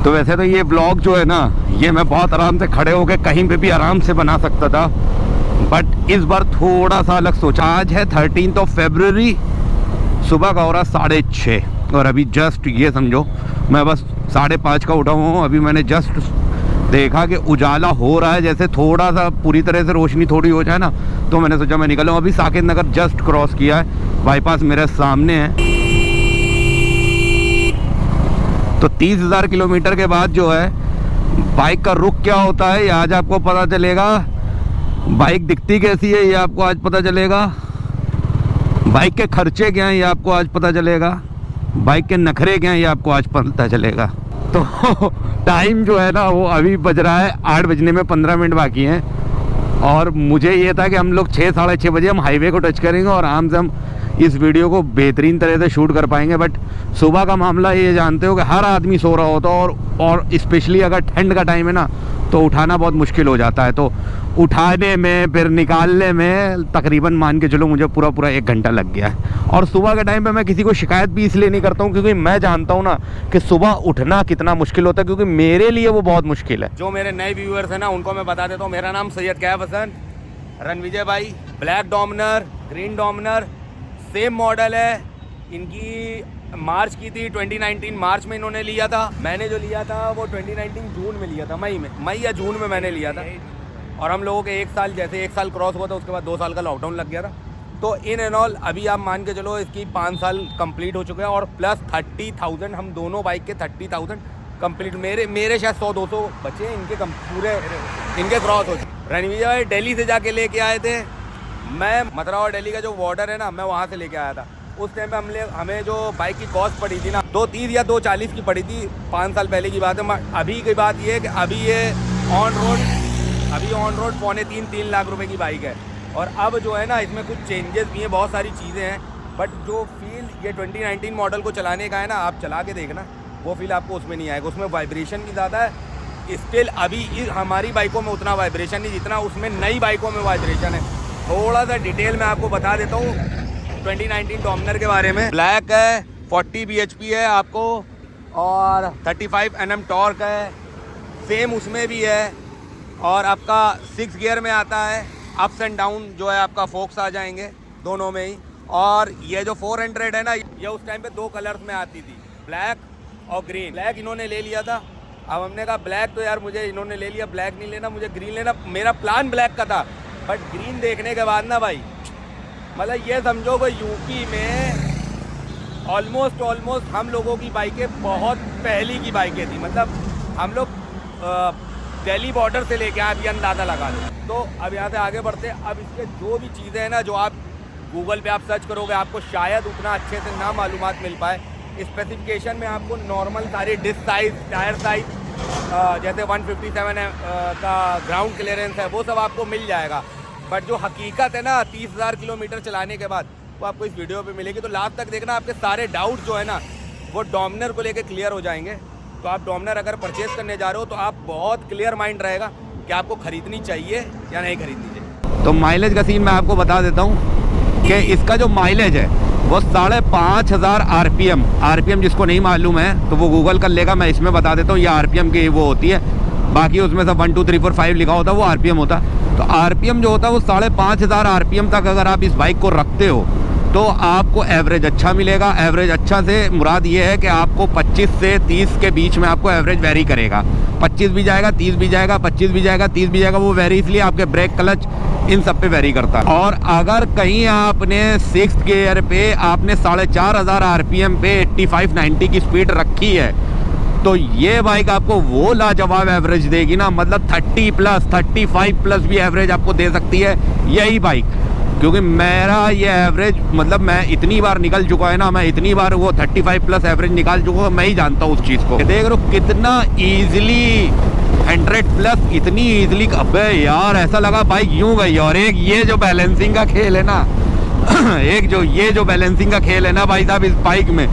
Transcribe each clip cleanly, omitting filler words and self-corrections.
तो वैसे तो ये ब्लॉग जो है ना, ये मैं बहुत आराम से खड़े होकर कहीं पे भी आराम से बना सकता था, बट इस बार थोड़ा सा अलग सोचा। आज है 13 फरवरी, सुबह का हो रहा 6:30 और अभी जस्ट ये समझो मैं बस 5:30 का उठा हूँ। अभी मैंने जस्ट देखा कि उजाला हो रहा है, जैसे थोड़ा सा पूरी तरह से रोशनी थोड़ी हो जाए ना, तो मैंने सोचा मैं निकलूँ। अभी साकेत नगर जस्ट क्रॉस किया है, बाईपास मेरे सामने है। तो 30,000 किलोमीटर के बाद जो है बाइक का रुख क्या होता है ये आज आपको पता चलेगा। बाइक दिखती कैसी है ये आपको आज पता चलेगा। बाइक के खर्चे क्या हैं ये आपको आज पता चलेगा। बाइक के नखरे क्या हैं ये आपको आज पता चलेगा। तो टाइम जो है ना वो अभी बज रहा है 8 बजने में 15 मिनट बाकी हैं, और मुझे ये था कि हम लोग 6 साढ़े 6 बजे हम हाईवे को टच करेंगे और आराम से हम इस वीडियो को बेहतरीन तरह से शूट कर पाएंगे। बट सुबह का मामला ये जानते हो कि हर आदमी सो रहा होता है, और स्पेशली अगर ठंड का टाइम है ना तो उठाना बहुत मुश्किल हो जाता है। तो उठाने में फिर निकालने में तकरीबन मान के चलो मुझे पूरा 1 घंटा लग गया है। और सुबह के टाइम पे मैं किसी को शिकायत भी इसलिए नहीं करता हूँ क्योंकि मैं जानता हूँ ना कि सुबह उठना कितना मुश्किल होता है, क्योंकि मेरे लिए वो बहुत मुश्किल है। जो मेरे नए व्यूअर्स हैं ना उनको मैं बता देता हूँ, मेरा नाम सैयद कैफ हसन, रणविजय भाई। Black Dominar, green Dominar same model है। इनकी मार्च की थी 2019 मार्च में इन्होंने लिया था। मैंने जो लिया था वो 2019 जून में लिया था, मई या जून में मैंने लिया था। और हम लोगों के 1 साल, जैसे 1 साल क्रॉस हुआ था उसके बाद 2 साल का लॉकडाउन लग गया था। तो इन एंड ऑल अभी आप मान के चलो इसकी 5 साल कंप्लीट हो चुके हैं, और प्लस 30,000 हम दोनों बाइक के 30,000 कंप्लीट। मेरे शायद 100-200 बचे, इनके पूरे इनके क्रॉस हो चुके। रणविजय भाई दिल्ली से जाके लेके आए थे। मैं मथुरा और दिल्ली का जो बॉर्डर है ना, मैं वहाँ से लेके आया था। उस टाइम पे हमें जो बाइक की कॉस्ट पड़ी थी ना 230 या 240 की पड़ी थी, 5 साल पहले की बात है। अभी की बात ये है कि अभी ये ऑन रोड 2.25-3 लाख रुपए की बाइक है। और अब जो है ना इसमें कुछ चेंजेस भी हैं, बहुत सारी चीज़ें हैं, बट जो फील ये 2019 मॉडल को चलाने का है ना, आप चला के देखना, वो फील आपको उसमें नहीं आएगा। उसमें वाइब्रेशन भी ज़्यादा है। स्टिल अभी हमारी बाइकों में उतना वाइब्रेशन नहीं जितना उसमें नई बाइकों में वाइब्रेशन है। थोड़ा सा डिटेल में आपको बता देता हूँ 2019 डोमिनर के बारे में। ब्लैक है, 40 bhp है आपको, और 35 Nm टॉर्क है, सेम उसमें भी है। और आपका 6 गियर में आता है, अप्स एंड डाउन जो है आपका फोक्स आ जाएंगे दोनों में ही। और ये जो 400 है ना, ये उस टाइम पे 2 कलर्स में आती थी, ब्लैक और ग्रीन। ब्लैक इन्होंने ले लिया था, अब हमने कहा ब्लैक तो यार मुझे इन्होंने ले लिया, ब्लैक नहीं लेना, मुझे ग्रीन लेना। मेरा प्लान ब्लैक का था, बट ग्रीन देखने के बाद ना भाई, मतलब ये समझो कि यूपी में ऑलमोस्ट हम लोगों की बाइकें बहुत पहली की बाइकें थी। मतलब हम लोग दिल्ली बॉर्डर से लेके आप ये अंदाज़ा लगा लो। तो अब यहाँ से आगे बढ़ते हैं। अब इसके जो भी चीज़ें हैं ना, जो आप गूगल पे आप सर्च करोगे आपको शायद उतना अच्छे से ना मालूमात मिल पाए। स्पेसिफिकेशन में आपको नॉर्मल सारे डिस्क साइज, टायर साइज, जैसे 157 का ग्राउंड क्लियरेंस है, वो सब आपको मिल जाएगा। बट जो हकीकत है ना 30,000 किलोमीटर चलाने के बाद, वो आपको इस वीडियो पे मिलेगी। तो लास्ट तक देखना, आपके सारे डाउट जो है ना वो डोमिनर को लेके क्लियर हो जाएंगे। तो आप डोमिनर अगर परचेज करने जा रहे हो तो आप बहुत क्लियर माइंड रहेगा कि आपको खरीदनी चाहिए या नहीं खरीदनी चाहिए। तो माइलेज का सीन मैं आपको बता देता हूँ कि इसका जो माइलेज है वो 5,500 आरपीएम जिसको नहीं मालूम है तो वो गूगल कर लेगा। मैं इसमें बता देता हूँ, ये आरपीएम की वो होती है, बाकी उसमें सब 1 2 3 4 5 लिखा होता है, वो आरपीएम होता है। तो आरपीएम जो होता है वो 5,500 आरपीएम तक अगर आप इस बाइक को रखते हो तो आपको एवरेज अच्छा मिलेगा। एवरेज अच्छा से मुराद ये है कि आपको 25 से 30 के बीच में आपको एवरेज वेरी करेगा। 25 भी जाएगा, 30 भी जाएगा, 25 भी जाएगा, 30 भी जाएगा। वो वेरी इसलिए आपके ब्रेक, क्लच, इन सब पे वेरी करता है। और अगर कहीं आपने 6th गियर पे आपने 4,500 आरपीएम पे 85-90 की स्पीड रखी है तो ये बाइक आपको वो लाजवाब एवरेज देगी ना, मतलब 30 प्लस 35 प्लस भी एवरेज आपको दे सकती है यही बाइक। क्योंकि मेरा ये एवरेज, मतलब मैं इतनी बार निकल चुका है ना, मैं इतनी बार वो 35 प्लस एवरेज निकाल चुका हूँ, मैं ही जानता हूँ उस चीज़ को। देख रहे हो कितना ईजिली 100 प्लस, इतनी ईजिली। अबे यार ऐसा लगा बाइक यूं गई। और एक ये जो बैलेंसिंग का खेल है ना ये जो बैलेंसिंग का खेल है ना भाई साहब, इस बाइक में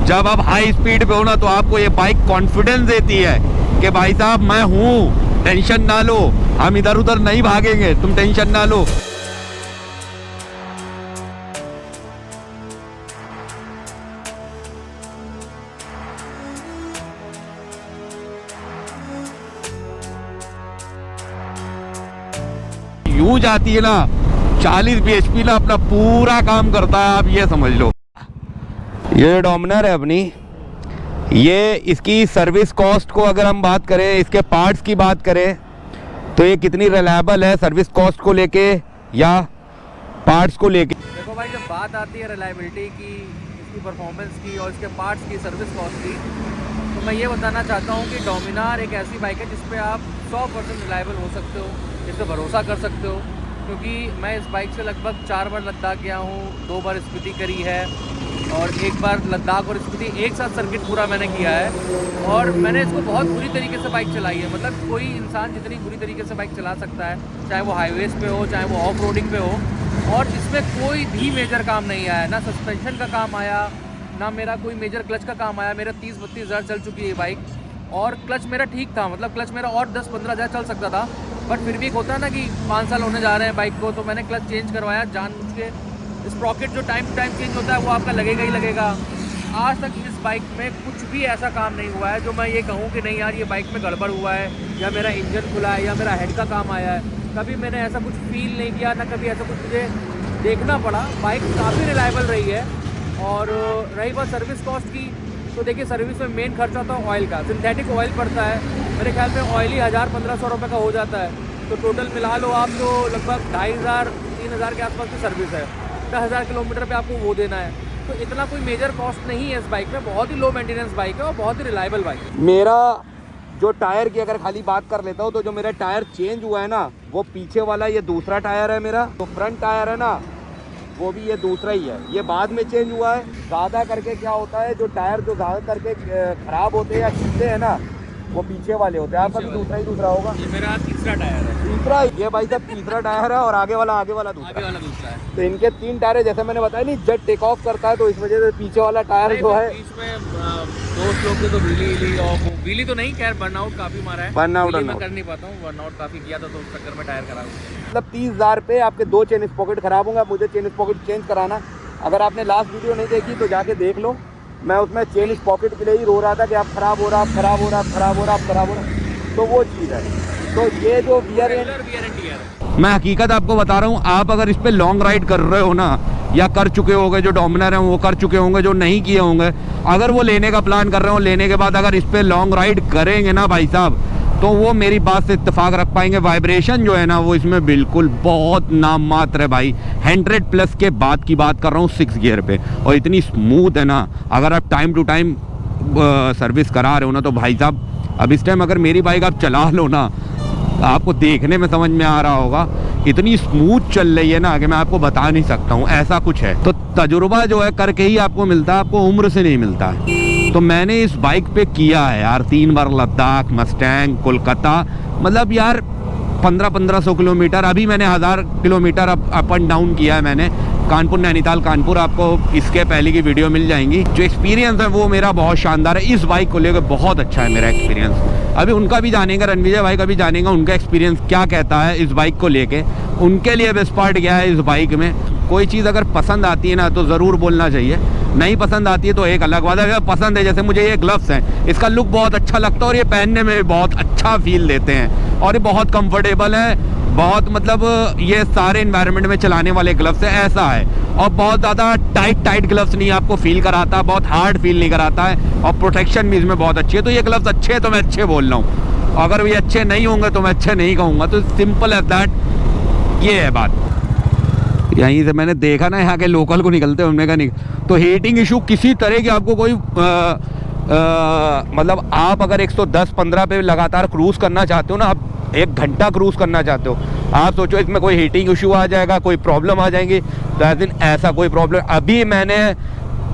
जब आप हाई स्पीड पे हो ना तो आपको ये बाइक कॉन्फिडेंस देती है कि भाई साहब मैं हूँ, टेंशन ना लो, हम इधर उधर नहीं भागेंगे, तुम टेंशन ना लो। यूं जाती है ना 40 bhp ना अपना पूरा काम करता है, आप ये समझ लो। ये डोमिनर है अपनी, ये इसकी सर्विस कॉस्ट को अगर हम बात करें, इसके पार्ट्स की बात करें तो ये कितनी रिलायबल है सर्विस कॉस्ट को लेके या पार्ट्स को लेके। देखो भाई, जब बात आती है रिलायबिलिटी की, इसकी परफॉर्मेंस की और इसके पार्ट्स की, सर्विस कॉस्ट की, तो मैं ये बताना चाहता हूँ कि डोमिनार एक ऐसी बाइक है जिस पे आप 100% रिलायबल हो सकते हो, जिस पे भरोसा कर सकते हो। क्योंकि मैं इस बाइक से लगभग 4 बार लद्दाख गया हूँ, 2 बार स्पीति करी है और 1 बार लद्दाख और स्पीति एक साथ सर्किट पूरा मैंने किया है। और मैंने इसको बहुत बुरी तरीके से बाइक चलाई है, मतलब कोई इंसान जितनी बुरी तरीके से बाइक चला सकता है, चाहे वो हाईवेज़ पे हो, चाहे वो ऑफ रोडिंग पे हो, और इसमें कोई भी मेजर काम नहीं आया, ना सस्पेंशन का काम आया, ना मेरा कोई मेजर क्लच का काम आया। मेरा 30-32 हज़ार चल चुकी है बाइक, और क्लच मेरा ठीक था, मतलब क्लच मेरा और 10-15 हज़ार चल सकता था, बट फिर भी एक होता है ना कि 5 साल होने जा रहे हैं बाइक को, तो मैंने क्लच चेंज करवाया जानबूझ के। स्प्रॉकेट जो टाइम टू टाइम चेंज होता है वो आपका लगेगा ही लगेगा। आज तक इस बाइक में कुछ भी ऐसा काम नहीं हुआ है जो मैं ये कहूँ कि नहीं यार ये बाइक में गड़बड़ हुआ है, या मेरा इंजन खुला है, या मेरा हेड का काम आया है। कभी मैंने ऐसा कुछ फील नहीं किया, ना कभी ऐसा कुछ मुझे देखना पड़ा। बाइक काफ़ी रिलायबल रही है। और रही बात सर्विस कॉस्ट की, तो देखिए सर्विस में मेन खर्चा होता है ऑयल का। सिंथेटिक ऑयल पड़ता है, मेरे ख्याल में ऑयल ही 1000-1500 रुपये का हो जाता है, तो टोटल मिला लो आप तो लगभग 2500-3000 के आसपास की सर्विस है। 10,000 किलोमीटर पे आपको वो देना है, तो इतना कोई मेजर कॉस्ट नहीं है इस बाइक में। बहुत ही लो मेंटेनेंस बाइक है और बहुत ही रिलायबल बाइक है। मेरा जो टायर की अगर खाली बात कर लेता हूँ तो जो मेरा टायर चेंज हुआ है ना, वो पीछे वाला ये दूसरा टायर है मेरा। तो फ्रंट टायर है ना, वो भी ये दूसरा ही है, ये बाद में चेंज हुआ है। ज़्यादा करके क्या होता है, जो टायर जो ज़्यादा करके ख़राब होते हैं या छीलते हैं ना, वो पीछे वाले होते हैं। आपका भी दूसरा होगा। ये मेरा तीसरा टायर है। तीसरा, ये भाई साहब तीसरा टायर है, और आगे वाला दूसरा है। तो इनके 3 टायर है। जैसे मैंने बताया नहीं, जब टेक ऑफ करता है तो इस वजह से पीछे वाला टायर जो है, बीच में दोस्त लोग ने तो व्हीली तो नहीं, खैर बर्नआउट काफ़ी मारा है। बर्नआउट मैं कर नहीं पाता हूँ, बर्नआउट काफ़ी किया था तो उस चक्कर में टायर खराब हो गया। मतलब 30,000 पे आपके 2 चेन स्पॉकेट खराब होंगे। मुझे चेन स्पॉकेट चेंज कराना, अगर आपने लास्ट वीडियो नहीं देखी तो जाके देख लो। मैं उसमें चेन स्पॉकेट के लिए ही रो रहा था कि आप खराब हो रहा, आप खराब हो रहा, आप खराब हो रहा, आप खराब हो रहा। तो वो चीज़ है। तो ये जो वियर एंड टियर, मैं हकीकत आपको बता रहा हूँ, आप अगर इस पे लॉन्ग राइड कर रहे हो ना, या कर चुके होंगे, जो डोमिनर हैं वो कर चुके होंगे, जो नहीं किए होंगे, अगर वो लेने का प्लान कर रहे हो, लेने के बाद अगर इस पे लॉन्ग राइड करेंगे ना भाई साहब, तो वो मेरी बात से इत्तेफाक रख पाएंगे। वाइब्रेशन जो है ना वो इसमें बिल्कुल बहुत नाम मात्र है भाई। 100+ के बाद की बात कर रहा हूँ 6 गियर पे, और इतनी स्मूथ है ना। अगर आप टाइम टू टाइम सर्विस करा रहे हो ना, तो भाई साहब अब इस टाइम अगर मेरी बाइक आप चला लो ना, आपको देखने में समझ में आ रहा होगा, इतनी स्मूथ चल रही है ना कि मैं आपको बता नहीं सकता हूँ, ऐसा कुछ है। तो तजुर्बा जो है करके ही आपको मिलता है, आपको उम्र से नहीं मिलता है। तो मैंने इस बाइक पे किया है यार 3 बार लद्दाख, मस्टैंग, कोलकाता, मतलब यार 1500 किलोमीटर। अभी मैंने 1000 किलोमीटर अप एंड डाउन किया है मैंने, कानपुर नैनीताल कानपुर। आपको इसके पहले की वीडियो मिल जाएंगी। जो एक्सपीरियंस है वो मेरा बहुत शानदार है, इस बाइक को लेकर बहुत अच्छा है मेरा एक्सपीरियंस। अभी उनका भी जानेगा, रणविजय भाई का भी जानेगा, उनका एक्सपीरियंस क्या कहता है इस बाइक को लेके। उनके लिए बेस्ट पार्ट क्या है इस बाइक में। कोई चीज़ अगर पसंद आती है ना तो ज़रूर बोलना चाहिए, नहीं पसंद आती है तो एक अलग बात है। अगर पसंद है, जैसे मुझे ये ग्लव्स हैं, इसका लुक बहुत अच्छा लगता है और ये पहनने में बहुत अच्छा फील देते हैं, और ये बहुत कंफर्टेबल है, बहुत मतलब ये सारे इन्वायरमेंट में चलाने वाले ग्लव्स है, ऐसा है। और बहुत ज़्यादा टाइट ग्लव्स नहीं आपको फील कराता, बहुत हार्ड फील नहीं कराता है, और प्रोटेक्शन भी इसमें बहुत अच्छी है। तो ये ग्लव्स अच्छे हैं तो मैं अच्छे बोल रहा हूँ, अगर ये अच्छे नहीं होंगे तो मैं अच्छे नहीं कहूँगा। तो सिंपल एज दैट, ये है बात। यहीं से मैंने देखा ना, यहाँ के लोकल को निकलते हुए का नहीं, तो हीटिंग इशू किसी तरह की आपको कोई मतलब आप अगर 110-15 पे लगातार क्रूज़ करना चाहते हो ना, आप 1 घंटा क्रूज़ करना चाहते हो, आप सोचो इसमें कोई हीटिंग इशू आ जाएगा, कोई प्रॉब्लम आ जाएंगी, तो ऐसा कोई प्रॉब्लम। अभी मैंने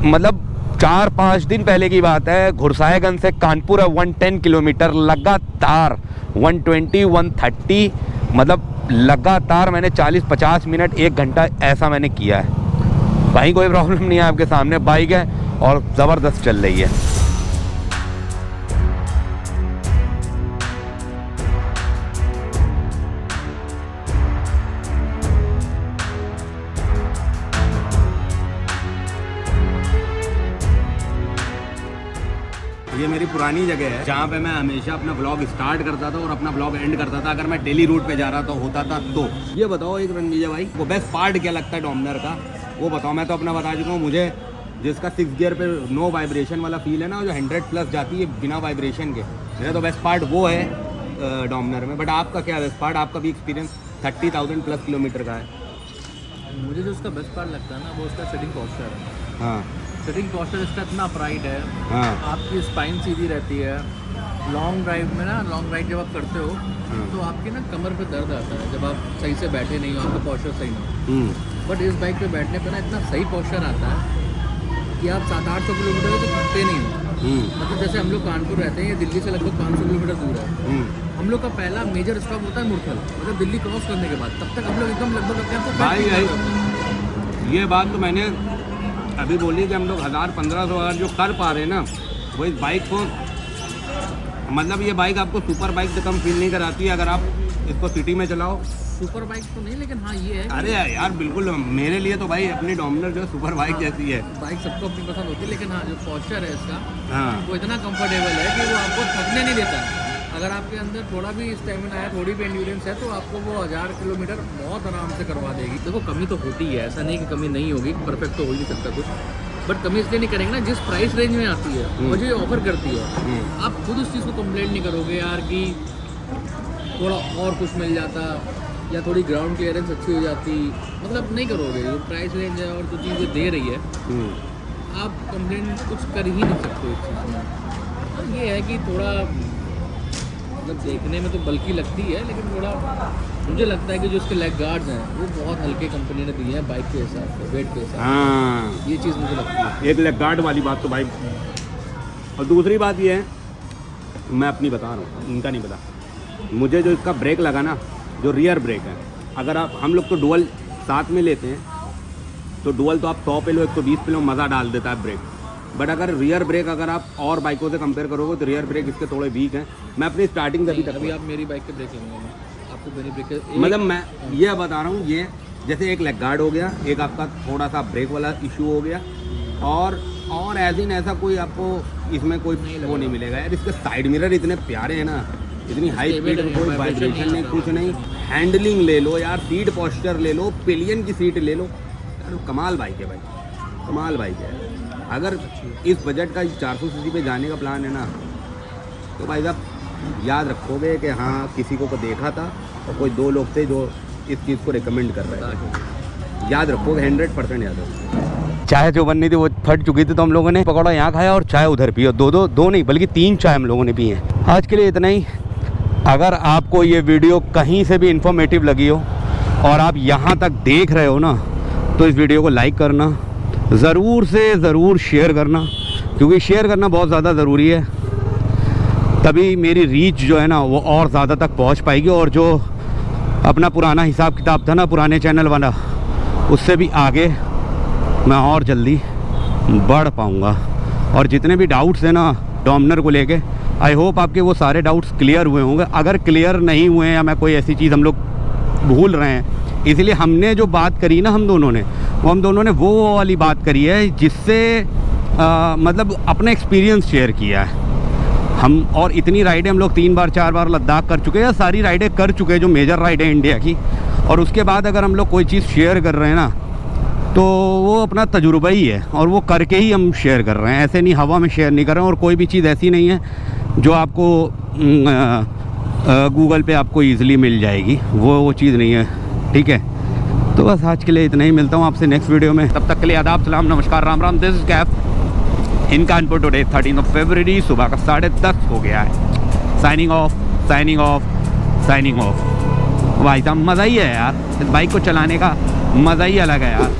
मतलब 4-5 दिन पहले की बात है, घुरसाएगंज से कानपुर 110 किलोमीटर लगातार 120-130, मतलब लगातार मैंने 40-50 मिनट 1 घंटा ऐसा मैंने किया है भाई। कोई प्रॉब्लम नहीं है, आपके सामने बाइक है और ज़बरदस्त चल रही है। ये मेरी पुरानी जगह है जहाँ पे मैं हमेशा अपना ब्लॉग स्टार्ट करता था और अपना ब्लॉग एंड करता था अगर मैं डेली रूट पे जा रहा था होता था। तो ये बताओ एक रणजीजा भाई, वो बेस्ट पार्ट क्या लगता है डोमिनार का, वो बताओ। मैं तो अपना बता चुका हूँ, मुझे जिसका 6 गियर पे नो वाइब्रेशन वाला फील है ना, जो 100+ जाती है बिना वाइब्रेशन के, मेरा तो बेस्ट पार्ट वो है डोमिनार में। बट आपका क्या बेस्ट पार्ट, आपका भी एक्सपीरियंस 30,000+ किलोमीटर का है। मुझे जो उसका बेस्ट पार्ट लगता है ना, वो उसका सिटिंग पोस्चर है। हाँ, सिटिंग पोस्चर इसका इतना अपराइट है, हाँ, आपकी स्पाइन सीधी रहती है। लॉन्ग ड्राइव में ना, लॉन्ग राइड जब आप करते हो तो आपकी ना कमर पे दर्द आता है जब आप सही से बैठे नहीं हो, आपका पोस्चर सही ना हो। बट इस बाइक पे बैठने पे ना इतना सही पोस्चर आता है कि आप 700-800 किलोमीटर तो थकते नहीं हो। मतलब जैसे हम लोग कानपुर रहते हैं, ये दिल्ली से लगभग 500 किलोमीटर दूर है। हम लोग का पहला मेजर स्टॉप होता है मुरथल, मतलब दिल्ली क्रॉस करने के बाद। तब तक हम लोग एकदम लगभग अपने आप को भाई ये बात तो मैंने अभी बोली कि हम लोग 1000-1500 अगर जो कर पा रहे हैं ना, वो इस बाइक को, मतलब ये बाइक आपको सुपर बाइक से कम फील नहीं कराती है अगर आप इसको सिटी में चलाओ। सुपर बाइक तो नहीं, लेकिन हाँ ये है, अरे यार बिल्कुल, मेरे लिए तो भाई अपनी डोमिनार जो है सुपर बाइक जैसी है। बाइक सबको अपनी पसंद होती है, लेकिन हाँ जो पोस्चर है इसका, हाँ, वो इतना कंफर्टेबल है कि वो आपको थकने नहीं देता है। अगर आपके अंदर थोड़ा भी स्टेमिना है, थोड़ी भी एंड्योरेंस है, तो आपको वो 1000 किलोमीटर बहुत आराम से करवा देगी। देखो कमी तो होती है, ऐसा नहीं कि कमी नहीं होगी, परफेक्ट तो हो ही नहीं सकता कुछ, बट कमी इसलिए नहीं करेंगे ना जिस प्राइस रेंज में आती है, मुझे ऑफर करती है। आप खुद उस चीज़ को कंप्लेंट नहीं करोगे यार कि थोड़ा और कुछ मिल जाता या थोड़ी ग्राउंड क्लियरेंस अच्छी हो जाती, मतलब नहीं करोगे। जो प्राइस रेंज है और जो चीज़ें दे रही है, आप कंप्लेंट कुछ कर ही नहीं सकते इस चीज़ में। ये है कि थोड़ा मतलब देखने में तो बल्कि लगती है, लेकिन थोड़ा मुझे लगता है कि जो उसके लेग गार्ड्स हैं वो बहुत हल्के कंपनी ने दिए हैं बाइक के हिसाब से, वेट के हिसाब से। हाँ, ये चीज़ मुझे लगती है, एक लेग गार्ड वाली बात तो भाई। और दूसरी बात ये है, मैं अपनी बता रहा हूँ, इनका नहीं पता मुझे, जो इसका ब्रेक लगा ना, जो रियर ब्रेक है, अगर आप, हम लोग तो डुअल साथ में लेते हैं, तो डुअल तो आप 100 पे लो, 120 पे लो, मज़ा डाल देता है ब्रेक। बट अगर रियर ब्रेक अगर आप और बाइकों से कंपेयर करोगे तो रियर ब्रेक इसके थोड़े वीक हैं। मैं अपनी स्टार्टिंग से अभी तक, अभी आप मेरी बाइक के ब्रेक लेंगे, मैं आपको मेरी ब्रेक मतलब मैं ये बता रहा हूँ, ये जैसे एक लेग गार्ड हो गया, एक आपका थोड़ा सा ब्रेक वाला इशू हो गया, और एज इन ऐसा कोई आपको इसमें कोई वो नहीं मिलेगा यार। इसके साइड मिरर इतने प्यारे हैं ना, इतनी हाई स्पीड में कोई वाइब्रेशन नहीं, कुछ नहीं। हैंडलिंग ले लो यार, सीट पोस्चर ले लो, पिलियन की सीट ले लो यार, कमाल बाइक है भाई, कमाल बाइक है। अगर इस बजट का 400 सीसी पे जाने का प्लान है ना, तो भाई साहब याद रखोगे कि हाँ किसी को देखा था और कोई 2 लोग थे जो इस चीज़ को रिकमेंड कर रहे थे। याद रखोगे, 100% याद रखोगे। चाय जो बननी थी वो फट चुकी थी, तो हम लोगों ने पकौड़ा यहाँ खाया और चाय उधर पी, और दो नहीं बल्कि 3 चाय हम लोगों ने पी हैं। आज के लिए इतना ही। अगर आपको ये वीडियो कहीं से भी इंफॉर्मेटिव लगी हो और आप यहाँ तक देख रहे हो ना, तो इस वीडियो को लाइक करना, ज़रूर से ज़रूर शेयर करना, क्योंकि शेयर करना बहुत ज़्यादा ज़रूरी है। तभी मेरी रीच जो है ना वो और ज़्यादा तक पहुंच पाएगी, और जो अपना पुराना हिसाब किताब था ना पुराने चैनल वाला, उससे भी आगे मैं और जल्दी बढ़ पाऊंगा। और जितने भी डाउट्स हैं ना डोमिनार को लेके, आई होप आपके वो सारे डाउट्स क्लियर हुए होंगे। अगर क्लियर नहीं हुए हैं या मैं कोई ऐसी चीज़ हम लोग भूल रहे हैं, इसलिए हमने जो बात करी ना हम दोनों ने वो वाली बात करी है जिससे मतलब अपना एक्सपीरियंस शेयर किया है हम। और इतनी राइडें हम लोग 3 बार 4 बार लद्दाख कर चुके हैं, सारी राइडें कर चुके हैं जो मेजर राइडें इंडिया की। और उसके बाद अगर हम लोग कोई चीज़ शेयर कर रहे हैं ना, तो वो अपना तजुर्बा ही है, और वो करके ही हम शेयर कर रहे हैं, ऐसे नहीं हवा में शेयर नहीं कर रहे हैं। और कोई भी चीज़ ऐसी नहीं है जो आपको गूगल पे आपको ईज़िली मिल जाएगी, वो चीज़ नहीं है, ठीक है। तो बस आज के लिए इतना ही, मिलता हूँ आपसे नेक्स्ट वीडियो में। तब तक के लिए आदाब, सलाम, नमस्कार, Ram Ram. This is Kaif in Kanpur today 13 फरवरी, सुबह का 10:30 हो गया है। Signing off. भाई साहब मज़ा ही है यार, इस बाइक को चलाने का मज़ा ही अलग है यार।